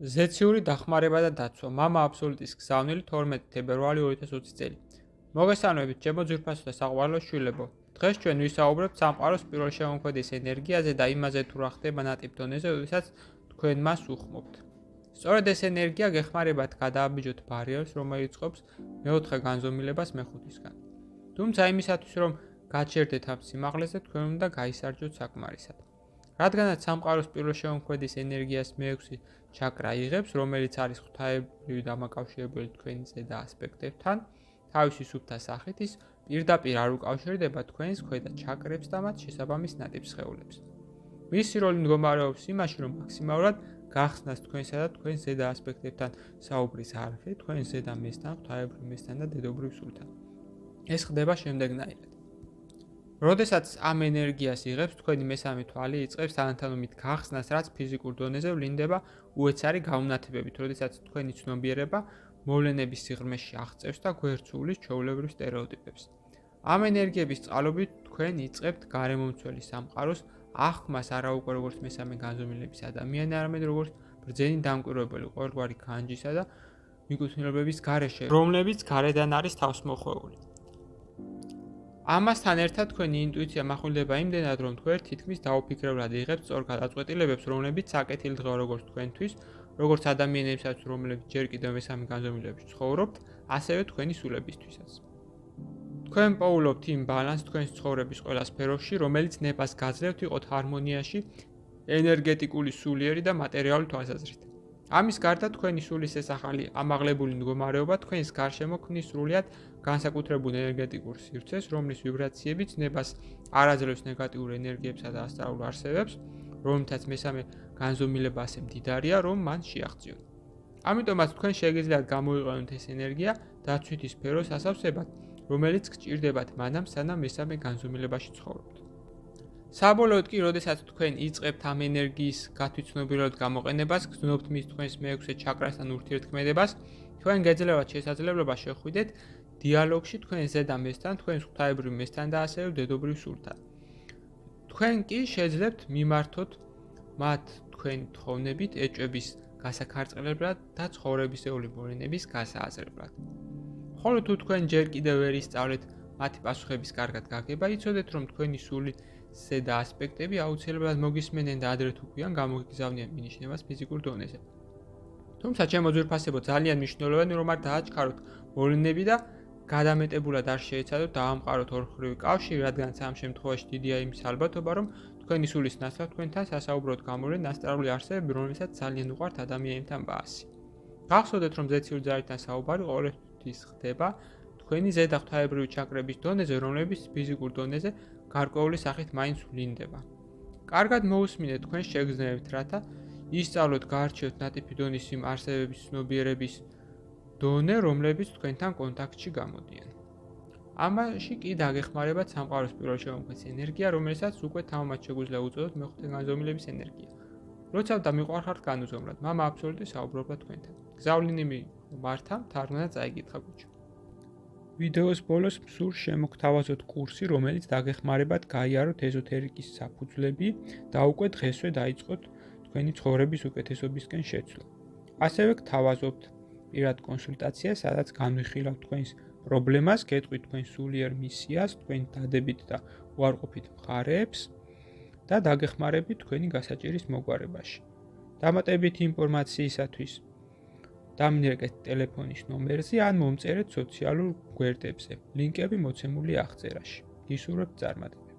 ზეციური დახმარება და დაცვა. მამა აბსოლუტის გზავნილი 12 თებერვალი 2020 წელი. მოგესალმებით, ჩემო ძვირფასო და საყვარლო შვილებო. დღეს ჩვენ ვისაუბრებთ სამყაროს პირველ შემოქმედის ენერგიაზე და იმაზე თუ რა ხდება ნატიფ დონეზე, როდესაც თქვენ მას უხმობთ. სწორედ ეს ენერგია გეხმარებათ გადააბიჯოთ ბარიერს, რომელიც ყოფს მეოთხე განზომილებას მეხუთისგან. თუმცა იმისათვის, რომ გაჩერდეთ ამ სიმაღლეზე, თქვენ უნდა გაისარჯოთ საკმარისად. რადგანაც სამყაროს პირველ შემოქმედის ენერგიას მე-6 ჩაკრა იღებს, რომელიც არის ღვთაებრივი დამაკავშირებელი თქვენი ზედა ასპექტებთან, თავისი სუფთა სახით ის პირდაპირ არ უკავშირდება თქვენს ქვედა ჩაკრებს და მათ შესაბამის ნატიფ სხეულებს. მისი როლი მდგომარეობს იმაში, რომ მაქსიმალურად გახსნას თქვენსა და თქვენს ზედა ასპექტებთან საუბრის არხი, თქვენს ზედა მესთან, ღვთაებრივ მესთან და დედობრივ სულთან. ეს ხდება შემდეგნაირად. როდესაც ამ ენერგიას იღებს, თქვენი მესამე თვალი იწყებს თანათანობით გახსნას, რაც ფიზიკურ დონეზე ვლინდება უეცარი გაუნათებებით, როდესაც თქვენი ცნობიერება მოვლენების სიღრმეში აღწევს და გვერდსულის ჩვეულებრივ სტერეოტიპებს. ამ ენერგიების წყალობით თქვენ იწყებთ გარემომცველი სამყაროს აღქმას არა უკვე როგორც მესამე განზომილების ადამიანი, არამედ როგორც ბრძენი დამკვირვებელი ყოველგვარი განჯისა და მიკუთვნილებების გარეშე, რომლებიც გარედან არის თავს მოხვეული. ამასთან ერთად თქვენი ინტუიცია מחვილდება იმდენად, რომ თქვენ თითქმის დაუფიქრებლად იღებთ სწორ გადაწყვეტილებებს, რომლებიც საკეთილდღეო როგორც თქვენთვის, როგორც ადამიანებსაც, რომლებიც ჯერ კიდევ მესამე განზომილების ცხოვრობთ, ასევე თქვენი სულებისთვისაც. თქვენ პოულობთ იმ ბალანსს თქვენს ცხოვრების ყველა სფეროში, რომელიც ნებას გაძლევთ იყოთ ჰარმონიაში ენერგეტიკული, სულიერი და მატერიალური თვალსაზრისით. ამის გარდა თქვენი სულის ეს ახალი ამაღლებული მდგომარეობა თქვენს გარშემო ქმნის სრულიად განსაკუთრებულ ენერგეტიკულ სივრცეს, რომლის ვიბრაციებიც ნებას არ აძლევს ნეგატიურ ენერგიებსა და ასტრალურ არსებებს, რომლითაც მესამე განზომილება ასე მდიდარია, რომ მან შეაღწიონ. ამიტომაც თქვენ შეგიძლიათ გამოიყენოთ ეს ენერგია დაცვითი სფეროს ასავსებად, რომელიც გჭირდებათ მანამ, სანამ მესამე განზომილებაში ცხოვრობთ. საბოლოოდ კი, როდესაც თქვენ იწყებთ ამ ენერგიის გათვითცნობიერად გამოყენებას, გრძნობთ მის თქვენს მე-6 ჩაკრასთან ურთიერთქმედებას, თქვენ გეძლევათ შესაძლებლობა შეხვიდეთ დიალოგში თქვენ ზედა მესთან, თქვენს ღვთაებრივ მესთან და ასევე დედობრივ სულთან. თქვენ კი შეძლებთ მიმართოთ მათ თქვენი თხოვნებით ეჭვების გასაქარწყლებლად და ცხოვრებისეული მოვლენების გასააზრებლად. ხოლო თუ თქვენ ჯერ კიდევ ვერ ისწავლეთ მათი პასუხების კარგად გაგება, იცოდეთ, რომ თქვენი სული ზედა ასპექტები აუცილებლად მოგისმენენ და ადრე თუ გვიან გამოგიგზავნიან მინიშნებას ფიზიკურ დონეზე. თუმცა ჩემო ძვირფასებო, ძალიან მნიშვნელოვანი რომ არ დააჩქაროთ მოვლენები და გადამეტებულად არ შეეცადოთ დაამყაროთ ორმხრივი კავშირი, რადგანაც ამ შემთხვევაში დიდია იმის ალბათობა, რომ თქვენი სულის ნაცვლად თქვენთან სასაუბროდ გამოვლენ ასტრალური არსებები, რომლებსაც ძალიან უყვართ ადამიანთან ბაასი. გახსოვდეთ, რომ ზეციური ძალიდან საუბარი ყოველთვის ხდება თქვენი ზედა ღვთაებრივი ჩაკრების დონეზე, რომლებიც ფიზიკურ დონეზე გარკვეული სახით მაინც ვლინდება. კარგად მოусმინეთ თქვენ შეგრძნებით, რათა ისწავლოთ გაარჩიოთ ნატიფი დონის იმ არსებების ცნობიერების დონე, რომლებიც თქვენთან კონტაქტში გამოდიან. ამაში კი დაგეხმარებათ სამყაროს პირველ შემოქმედის ენერგია, რომელსაც უკვე თამამად შეგვიძლია უწოდოთ მეხუთე განზომილების ენერგია. როცა დამიყვარხართ განუზომლად, მამა აბსოლუტი საუბრობდა თქვენთან. გზავლინები მართა, თარგმნა წაიკითხა გუჩა. ვიდეოს ბოლოს მსურს შემოგთავაზოთ კურსი, რომელიც დაგეხმარებათ გაიაროთ ეზოთერიკის საფუძვლები და უკვე დღესვე დაიწყოთ თქვენი ცხოვრების უკეთესობისკენ შეცვლა. ასევე გთავაზობთ პირად კონსულტაციას, სადაც განვიხილავთ თქვენს პრობლემას, გეტყვით თქვენ სულიერ მისიას, თქვენ დადებით და უარყოფით მხარეებს და დაგეხმარებით თქვენი გასაჭირის მოგვარებაში. დამატებითი ინფორმაციისათვის დამინერგეთ ტელეფონის ნომერზე ან მომწერეთ სოციალურ გვერდებზე. ლინკები მოცემულია აღწერაში. გისურვებთ წარმატებას.